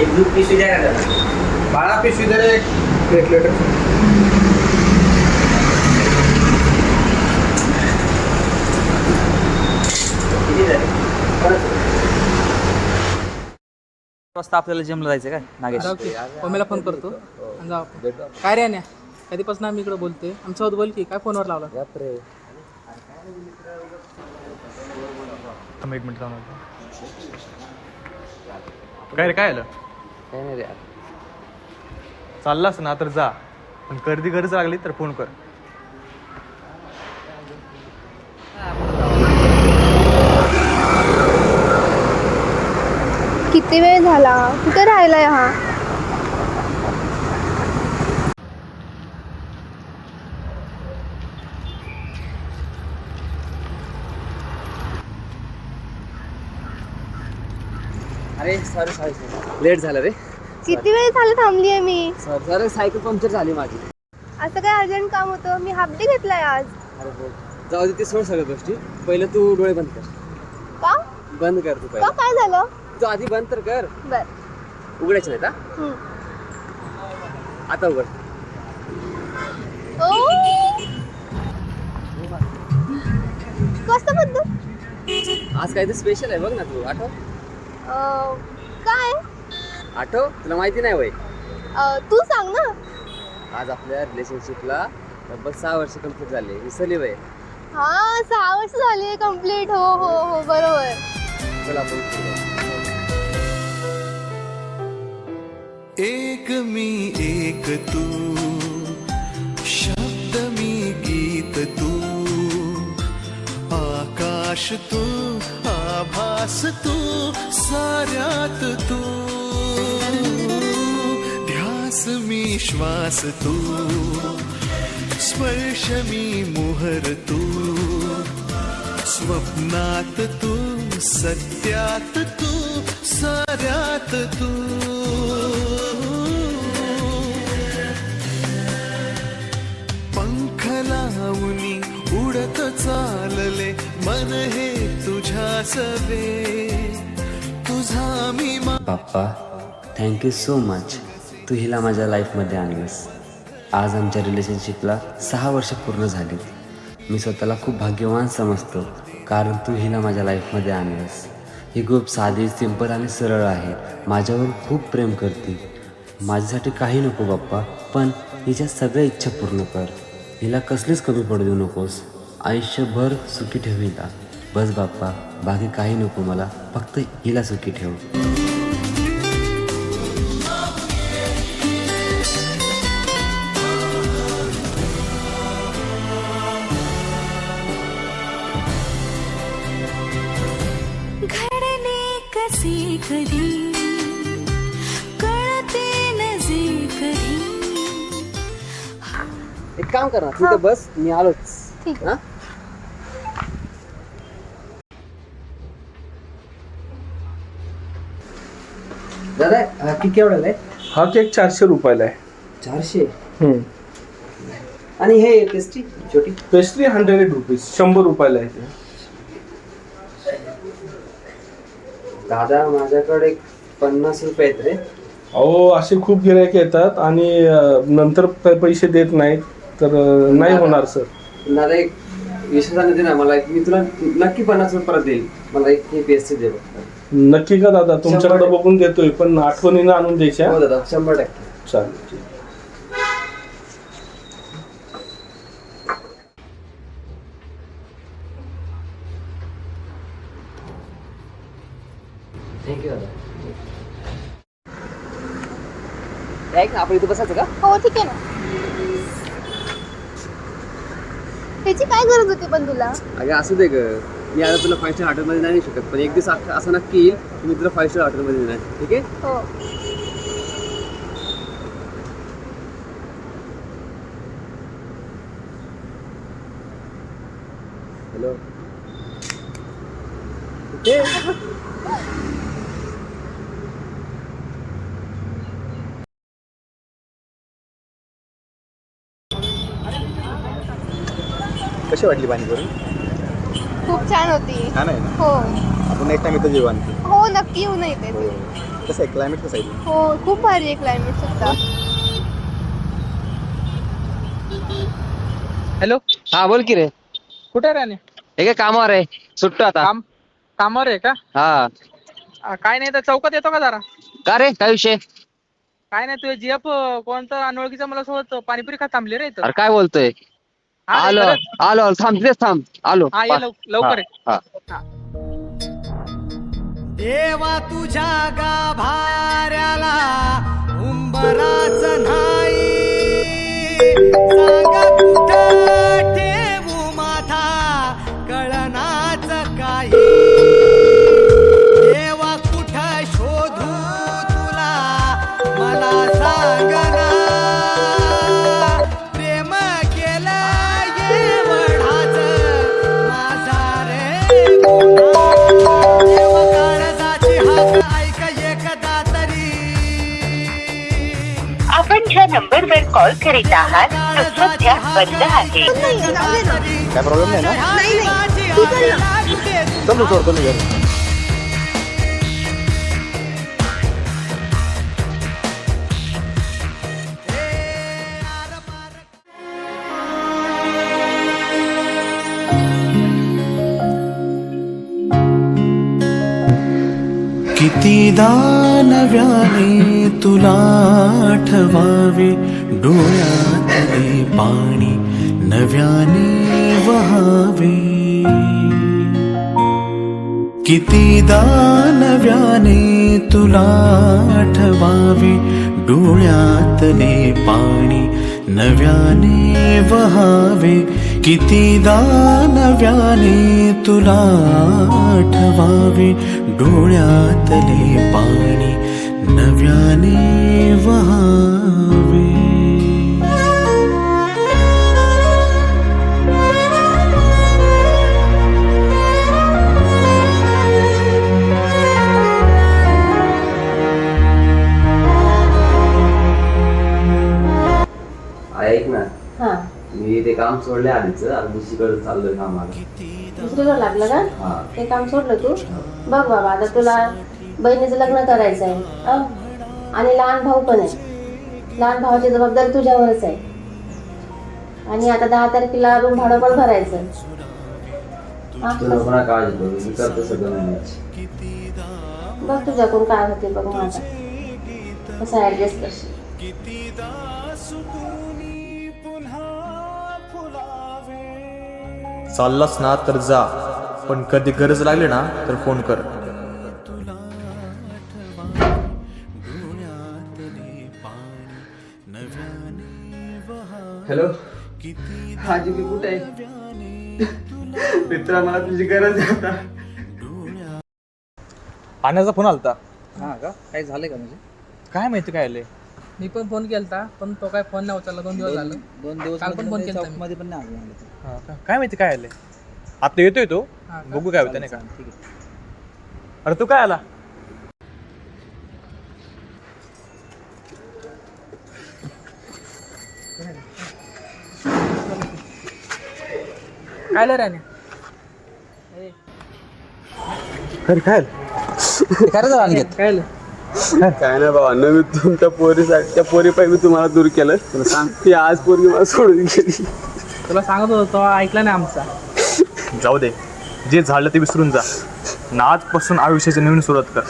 एक दूध पिशवी द्या ना त्याला. बाळा पिशवी दे रे, एक लिटर. किती झाले? परत. वाजता आपल्याला जिमला जायचं काय नागेश? ओमेला फोन करतो आणि जाऊ आपण. काय रे अन्या, कधीपासून आम्ही इकडे बोलतोय. आमच्यासोबत बोल की, काय फोनवर लावला? थांब एक मिनिट थांब. काय रे, काय आलं? काय नाही रे. चाललास ना तर जा, पण गर्दी गरज लागली तर फोन कर. किती वेळ झाला, कुठे राहिलाय हा? अरे सॉरी लेट झालं रे. किती वेळ झालं थांबलीये मी. सॉरी सायकल पंक्चर झाली माझी. असं काय अर्जंट काम होतं? मी हाफ डे घेतलाय आज. अरे हो, जाऊ दे, ते सोड सगळ्या गोष्टी. पहिलं तू डोळे बंद कर. का? बंद कर तू का? पहिलं. काय झालं? तू आधी बंद तर कर. बर. उघडायचे नाही का? आता उघड. ओ, कसं बद्दल? आज काय तर स्पेशल आहे बघ ना. तू आठव. काय? आठव, तुला माहिती नाही वय. तू सांग ना. आज आपल्या रिलेशनशिपला तब्बल 6 वर्ष कंप्लीट झाले. विसरली वय. हा, 6 वर्ष झाली कम्प्लीट. हो हो हो, बरोबर. चल आपण एक मी एक तू, शब्द मी गीत तू, आकाश तू, आभास तू, साऱ्यात तू, ध्यास मी श्वास तू, स्पर्श मी मोहर तू, स्वप्नात तू, सत्यात तू, साऱ्यात तू. पंख लावणी उडत चालले मन हे तुझ्या सवे, तुझा मी बाप्पा, थँक्यू सो मच. तू हिला माझ्या लाईफमध्ये आणलंस. आज आमच्या रिलेशनशिपला 6 वर्ष पूर्ण झाली. मी स्वतःला खूप भाग्यवान समजतो, कारण तू हिला माझ्या लाईफमध्ये आणलंस. ही खूप साधी, सिंपल आणि सरळ आहे. माझ्यावर खूप प्रेम करते. माझ्यासाठी काही नको बाप्पा, पण हिच्या सगळ्या इच्छा पूर्ण कर. हिला कसलीच कमी पडू देऊ नकोस. आयुष्यभर सुखी ठेव हिला. बस बाप्पा, बाकी काही नको मला, फक्त हिला सुखी ठेव. घडले कसे कधी, कळते नजे कधी. एक काम कर ना, तू तर बस, मी आलोच. ठीक. हा? दादा, हा केक केवढा आहे? हा केक 400 रुपयाला आहे. 400. आणि हे पेस्ट्री छोटी? पेस्ट्री 100 रुपीज, 100 रुपयाला आहे ते. दादा, माझ्याकडे 50 रुपये आहेत रे. अहो, असे खूप गिरायक येतात आणि नंतर पैसे देत नाहीत, तर नाही होणार सर. दादा, एक विश्वासाने दे ना मला. मी तुला नक्की 50 रुपये परत देईल. मला एक हे पेस्ट्री दे बघ. नक्की का दादा? तुमच्याकडे बघून देतोय, पण आठवणीनं आणून द्यायच्या. हो दादा, 100%. चालेल. थँक्यू दादा. ऐक ना, आपण इथं बसायचं का? हो, ठीक आहे ना. त्याची काय गरज होती पण तुला? अगं असू दे ग. मी आता तुला 5 स्टार हॉटेलमध्ये नाही नेऊ शकत, पण एक दिवस असं नक्की येईल की मी तुला 5 स्टार हॉटेलमध्ये नेणार. ठीक आहे? हो. हॅलो. कुठे? कशी वाटली पाणीपुरी? खूप छान होती. छान आहे ना? हो आपण नेक्स्ट टाइम इथं जेवण. हो, नक्की येऊ ना इथे. हो. कसं आहे क्लायमेट कसं आहे? हो खूप भारी आहे क्लायमेट सुद्धा. हॅलो, हा बोल की रे. कुठे आहे राणे? हे काय कामावर आहे, सुट्टो आता. कामावर आहे का? हा काय नाही तर चौकात येतो का जरा? का रे, काय विषय? काय नाही तुझे जीएफ कोणतं अनोळखीचं मला सोबत पाणीपुरी खात थांबले रे इथं. अरे काय बोलतोय? हा रे, आलो खरंच. आलो थांब, तिथेच थांब, आलो. हा ये लवकर ये. हा. देवा तुझ्या गाभाऱ्याला उंबराच नाही, सांगा कुठं ठेवू माझा कळनाच काही. देवा कुठं शोधू तुला मला सांगना, प्रेम केलं एवढाच माझा रे गुन्हा. देवा काळजाची हाक ऐक एकदा तरी. आपण ज्या नंबरवर कॉल करीत आहात तो सध्या बंद आहे. काय प्रॉब्लेम नाही ना? चल सोडतो मी घरी. कितीदा नव्याने तुला आठवावे, डोळ्यातले पाणी नव्याने वहावे. कितीदा नव्याने तुला आठवावे, डोळ्यातले पाणी नव्याने वहावे. कितीदा नव्याने तुला आठवावे, डोळ्यातले पाणी नव्याने वहावे. ऐक ना, हा मी ते काम सोडले आधीच, आता दुसरीकडे चाललोय कामाला. दुसरीकडे लागलं का? हा. ते काम सोडलं तू? बघ बाबा, आता तुला बहिणीचं लग्न करायचं आहे आणि लहान भाऊ पण आहे. लहान भावाची जबाबदारी तुझ्यावरच आहे. आणि आता 10 तारखेला रूम भाडं पण भरायचं. तुला कोणा काळजी करू, मी करतो सगळं मॅनेज. बघ तुझ्याकडून काय होते बघ, माझा कसं ऍडजस्ट करशील. चाललास ना तर जा, पण कधी गरज लागली ना तर फोन कर. हॅलो, हाजी मी कुठे आहे? मित्रा, मला तुझी गरज आहे आता. पाण्याचा फोन आलता. हा का, काय झालंय का म्हणजे? काय माहिती काय आले. मी पण फोन केलता पण तो काय फोन नाही उचलला. 2 दिवस झालं. 2 दिवस काल पण फोन केलता मी. मध्ये पण नाही आलं. हा का? काय माहिती काय आले. आता येतोय तो, हा का? बघू काय होतं नाही का. ठीक आहे. अरे तू काय आला? काय लय राणे? अरे काय खरं झालं आणखी? काय लय? काय नाही बाबा, मी तुमच्या पोरीसाठी, त्या पोरी पाहिजे मी तुम्हाला दूर केलं. तुला सांग, ती आज पोरगी मला सोडून गेली. तुला सांगत होतो तो ऐकला नाही आमचा. जाऊ दे, जे झालं ते विसरून जा ना. आजपासून आयुष्याची नवीन सुरुवात कर.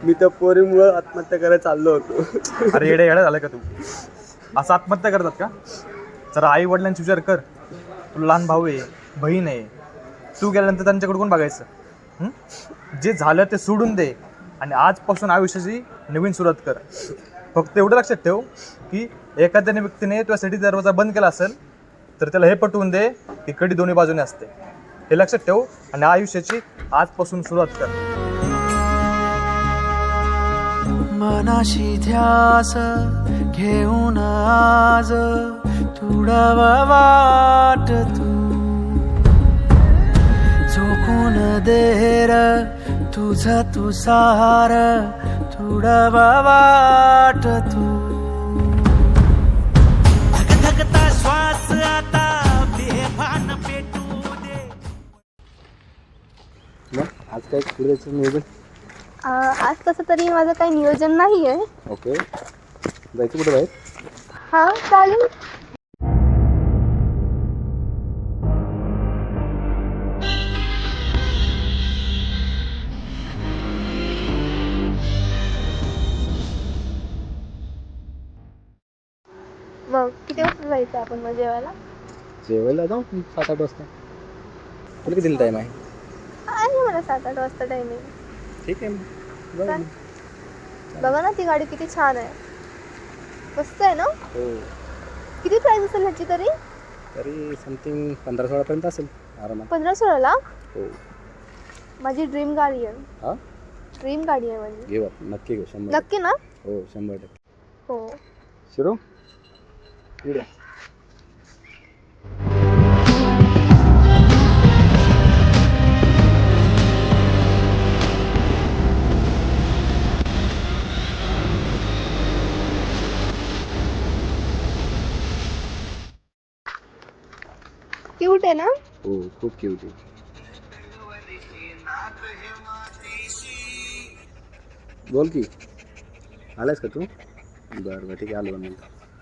मी त्या पोरीमुळे आत्महत्या करायला चाललो होतो. अरे येडा झालं का तू? असं आत्महत्या करतात का? जरा आई वडिलांचा विचार कर. तुला लहान भाऊ आहे, बहीण आहे. तू गेल्यानंतर त्यांच्याकडे कोण बघायचं? जे झालं ते सोडून दे आणि आजपासून आयुष्याची नवीन सुरुवात कर. फक्त एवढं लक्षात ठेव की एखाद्या व्यक्तीने तुझ्यासाठी दरवाजा बंद केला असेल तर त्याला हे पटवून दे की कडी दोन्ही बाजूने असते. हे लक्षात ठेव आणि आयुष्याची आजपासून सुरुवात कर. मनाशी ध्यास घेऊन आज तुडवा वाट तू, झोकून देर तुझ तुसार तुडवा वाट तू. धगधगता श्वास आता बेभान पेटू दे. आज काय पुढे नियोजन? आज तसं तरी माझं काही नियोजन नाही आहे. ओके, जायचं कुठं बाहेर? हां चालेल. मग किती वाजता जायचं आपण मग जेवायला? जेवायला जाऊ 7-8 वाजता. तुला किती टाईम आहे? आहे मला 7-8 वाजता टायमिंग. ठीक आहे मग जाऊ. बघा ना ती गाडी किती छान आहे. मस्त आहे ना? हो, किती प्राइस असेल ह्याची तरी? तरी समथिंग 15-16 पर्यंत असेल आरामात. 15-16 लाख? हो. माझी ड्रीम गाडी आहे. हा, ड्रीम गाडी आहे माझी. घेऊ आपण, नक्की घेऊ. 100%. नक्की ना? हो, 100%. हो. शिरो इकडे. क्यूट आहे ना? हो, खूप क्यूट आहे. बोल की, आलायस का तू? बरं ठीक आहे, आलो मी.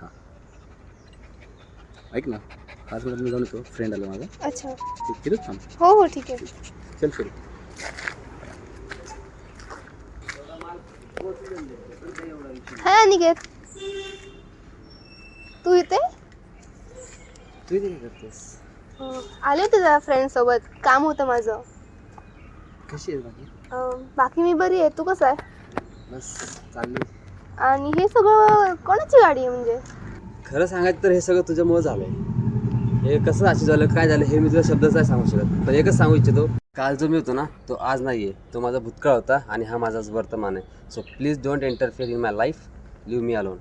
हां, ऐक ना, 5 मिनिटात मी जाऊन येतो. फ्रेंड आलं माझं. अच्छा. तिथेच थांब. हो हो ठीक आहे. चल फिरू. हाय अनिकेत, तू इथे? तू इथे काय करतेस? आले होते जरा फ्रेंड सोबत, काम होतं माझं. कशी आहे बाकी? बाकी मी बरी आहे. तू कसं आहे? बस चालली. आणि हे सगळं कोणाची गाडी आहे म्हणजे? खरं सांगायचं तर हे सगळं तुझ्यामुळे झालंय. हे कसं अशी झालं, काय झालं हे मी तुला शब्दच नाही सांगू शकत. पण एकच सांगू इच्छितो, काल जो मी होतो ना तो आज नाही आहे. तो माझा भूतकाळ होता आणि हा माझाच वर्तमान आहे. So please don't interfere in my life. Leave me alone.